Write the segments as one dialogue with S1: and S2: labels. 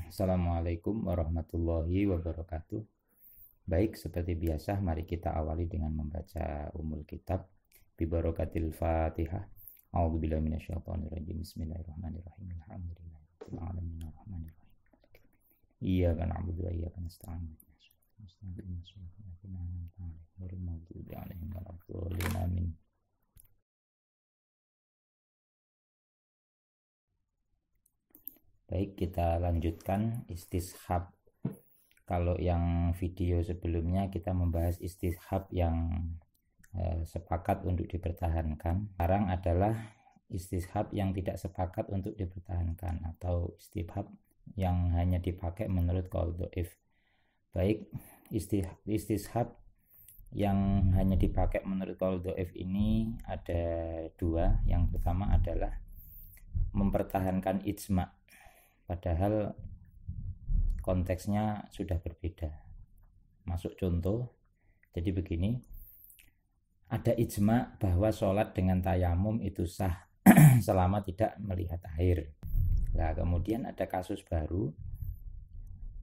S1: Assalamualaikum warahmatullahi wabarakatuh. Baik, seperti biasa mari kita awali dengan membaca umul kitab bi barakatil Fatihah. A'udzubillahi minasyaitonirrajim. Bismillahirrahmanirrahim. Alhamdulillahirabbil alamin arrahmanirrahim. Iyyaka na'budu wa iyyaka nasta'in. Amin. Baik, kita lanjutkan istishab. Kalau yang video sebelumnya kita membahas istishab yang sepakat untuk dipertahankan. Sekarang adalah istishab yang tidak sepakat untuk dipertahankan atau istishab yang hanya dipakai menurut qaul dhaif. Baik, istishab yang hanya dipakai menurut qaul dhaif ini ada dua. Yang pertama adalah mempertahankan ijma', padahal konteksnya sudah berbeda. Masuk contoh, jadi begini, ada ijma' bahwa sholat dengan tayamum itu sah selama tidak melihat air. Nah, kemudian ada kasus baru,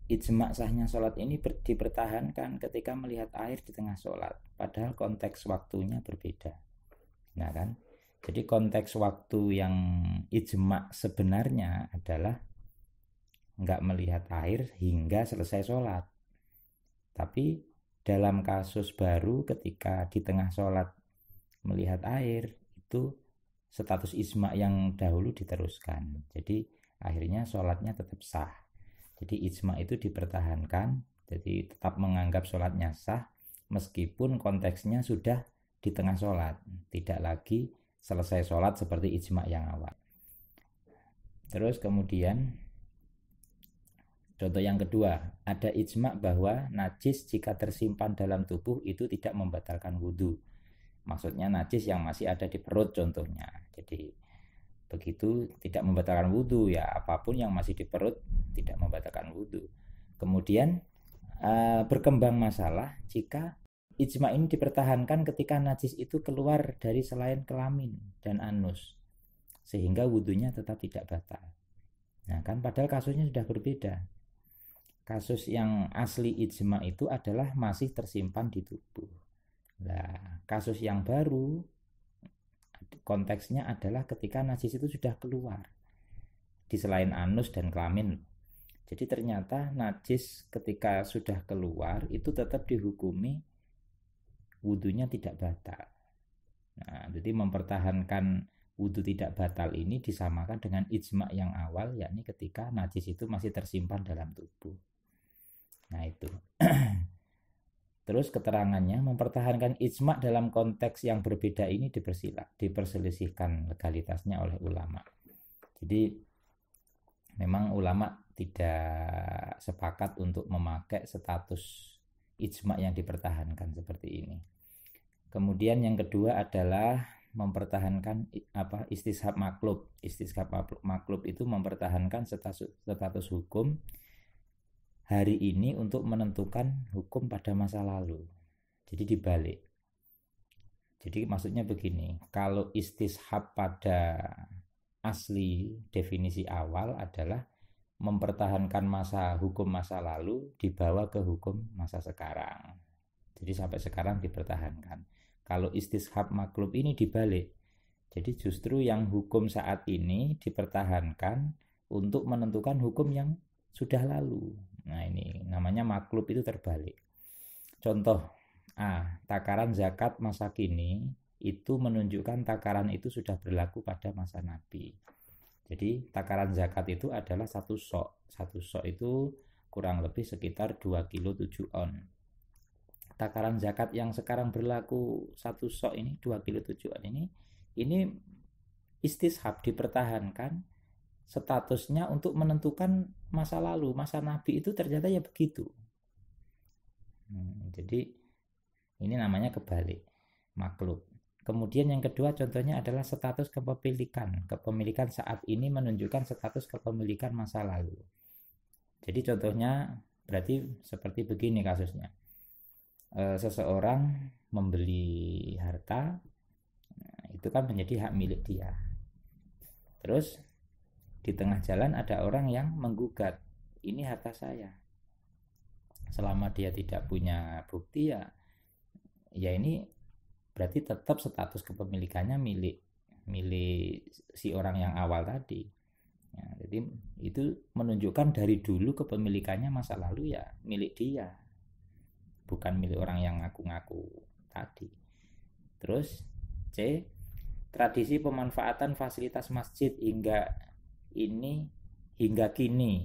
S1: ijma' sahnya sholat ini dipertahankan ketika melihat air di tengah sholat, padahal konteks waktunya berbeda. Nah kan, jadi konteks waktu yang ijma' sebenarnya adalah nggak melihat air hingga selesai sholat. Tapi dalam kasus baru ketika di tengah sholat melihat air, itu status ijma' yang dahulu diteruskan. Jadi akhirnya sholatnya tetap sah. Jadi ijma' itu dipertahankan, jadi tetap menganggap sholatnya sah meskipun konteksnya sudah di tengah sholat, tidak lagi selesai sholat seperti ijma' yang awal. Terus kemudian contoh yang kedua, ada ijma' bahwa najis jika tersimpan dalam tubuh itu tidak membatalkan wudhu. Maksudnya najis yang masih ada di perut contohnya. Jadi begitu tidak membatalkan wudhu, ya apapun yang masih di perut tidak membatalkan wudhu. Kemudian berkembang masalah jika ijma' ini dipertahankan ketika najis itu keluar dari selain kelamin dan anus, sehingga wudhunya tetap tidak batal. Nah kan, padahal kasusnya sudah berbeda. Kasus yang asli ijma' itu adalah masih tersimpan di tubuh. Nah, kasus yang baru konteksnya adalah ketika najis itu sudah keluar di selain anus dan kelamin. Jadi ternyata najis ketika sudah keluar itu tetap dihukumi wudhunya tidak batal. Nah, jadi mempertahankan wudhu tidak batal ini disamakan dengan ijma' yang awal, yakni ketika najis itu masih tersimpan dalam tubuh. Nah itu. Terus keterangannya, mempertahankan ijma' dalam konteks yang berbeda ini diperselisihkan legalitasnya oleh ulama. Jadi memang ulama tidak sepakat untuk memakai status ijma' yang dipertahankan seperti ini. Kemudian yang kedua adalah mempertahankan istishab maklub. Istishab maklub itu mempertahankan status hukum hari ini untuk menentukan hukum pada masa lalu. Jadi dibalik. Jadi maksudnya begini, kalau istishab pada asli definisi awal adalah mempertahankan hukum masa lalu dibawa ke hukum masa sekarang. Jadi sampai sekarang dipertahankan. Kalau istishab maklub ini dibalik. Jadi justru yang hukum saat ini dipertahankan untuk menentukan hukum yang sudah lalu. Nah ini namanya maklub, itu terbalik. Contoh takaran zakat masa kini itu menunjukkan takaran itu sudah berlaku pada masa Nabi. Jadi takaran zakat itu adalah satu sok. Satu sok itu kurang lebih sekitar 2 kilo 7 on. Takaran zakat yang sekarang berlaku satu sok ini 2 kilo 7 on ini istishab dipertahankan statusnya untuk menentukan masa lalu, masa Nabi itu ternyata ya begitu. Jadi ini namanya kebalik, maklub. Kemudian yang kedua contohnya adalah status kepemilikan. Kepemilikan saat ini menunjukkan status kepemilikan masa lalu. Jadi contohnya berarti seperti begini kasusnya. Seseorang membeli harta, itu kan menjadi hak milik dia. Terus di tengah jalan ada orang yang menggugat ini harta saya. Selama dia tidak punya bukti, ya ini berarti tetap status kepemilikannya milik si orang yang awal tadi. Ya, jadi itu menunjukkan dari dulu kepemilikannya masa lalu ya milik dia, bukan milik orang yang ngaku-ngaku tadi. Terus C, tradisi pemanfaatan fasilitas masjid hingga kini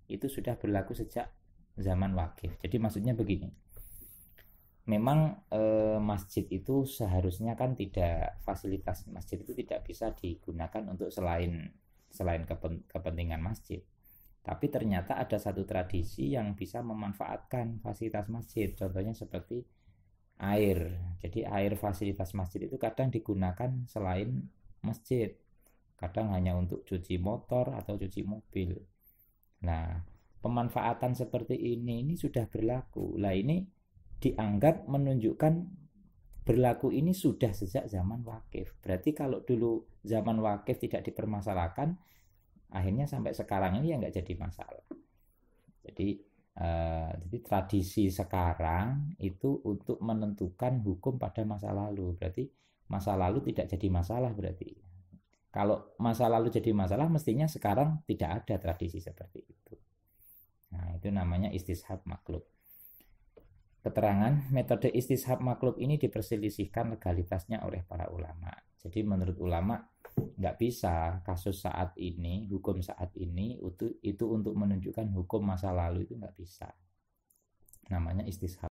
S1: itu sudah berlaku sejak zaman wakif. Jadi maksudnya begini, memang masjid itu seharusnya kan tidak, fasilitas masjid itu tidak bisa digunakan untuk selain kepentingan masjid. Tapi ternyata ada satu tradisi yang bisa memanfaatkan fasilitas masjid. Contohnya seperti air. Jadi air fasilitas masjid itu kadang digunakan selain masjid. Kadang hanya untuk cuci motor atau cuci mobil. Nah, pemanfaatan seperti ini sudah berlaku. Lah ini dianggap menunjukkan berlaku ini sudah sejak zaman wakif. Berarti kalau dulu zaman wakif tidak dipermasalahkan, akhirnya sampai sekarang ini ya nggak jadi masalah. Jadi tradisi sekarang itu untuk menentukan hukum pada masa lalu. Berarti masa lalu tidak jadi masalah berarti. Kalau masa lalu jadi masalah, mestinya sekarang tidak ada tradisi seperti itu. Nah, itu namanya istishab maklub. Keterangan metode istishab maklub ini diperselisihkan legalitasnya oleh para ulama. Jadi menurut ulama nggak bisa kasus saat ini, hukum saat ini itu untuk menunjukkan hukum masa lalu, itu nggak bisa. Namanya istishab.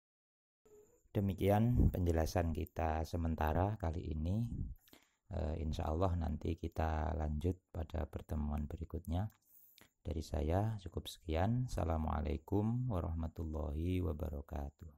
S1: Demikian penjelasan kita sementara kali ini. Insya Allah nanti kita lanjut pada pertemuan berikutnya. Dari saya cukup sekian. Assalamualaikum warahmatullahi wabarakatuh.